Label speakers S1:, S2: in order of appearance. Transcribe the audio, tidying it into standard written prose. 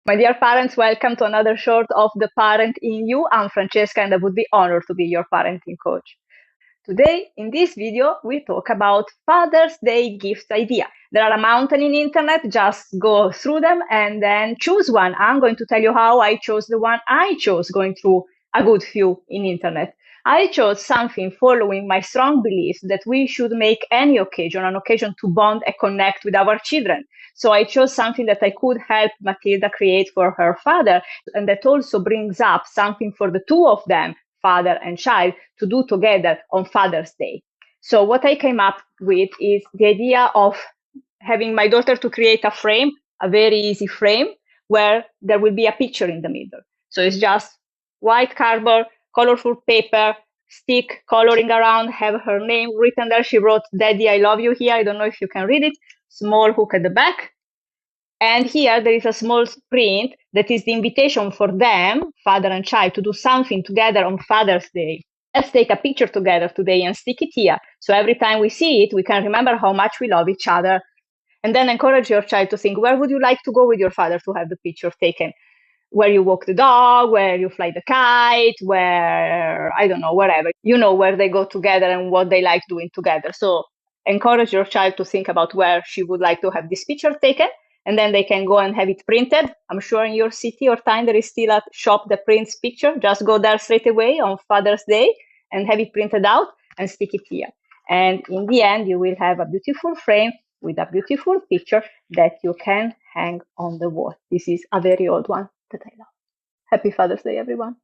S1: My dear parents, welcome to another short of The Parent in You. I'm Francesca and I would be honored to be your parenting coach. Today, in this video, we talk about Father's Day gift idea. There are a mountain in internet, just go through them and then choose one. I'm going to tell you how I chose the one I chose going through a good few in internet. I chose something following my strong belief that we should make any occasion an occasion to bond and connect with our children. So I chose something that I could help Matilda create for her father, and that also brings up something for the two of them, father and child, to do together on Father's Day. So what I came up with is the idea of having my daughter to create a frame, a very easy frame, where there will be a picture in the middle. So it's just white cardboard, colorful paper, stick coloring around, have her name written there. She wrote, "Daddy, I love you" here. I don't know if you can read it. Small hook at the back. And here there is a small print that is the invitation for them, father and child, to do something together on Father's Day. Let's take a picture together today and stick it here. So every time we see it, we can remember how much we love each other. And then encourage your child to think, where would you like to go with your father to have the picture taken? Where you walk the dog, where you fly the kite, where, I don't know, wherever. You know where they go together and what they like doing together. So encourage your child to think about where she would like to have this picture taken, and then they can go and have it printed. I'm sure in your city or town there is still a shop that prints picture. Just go there straight away on Father's Day and have it printed out and stick it here. And in the end, you will have a beautiful frame with a beautiful picture that you can hang on the wall. This is a very old one that I love. Happy Father's Day, everyone.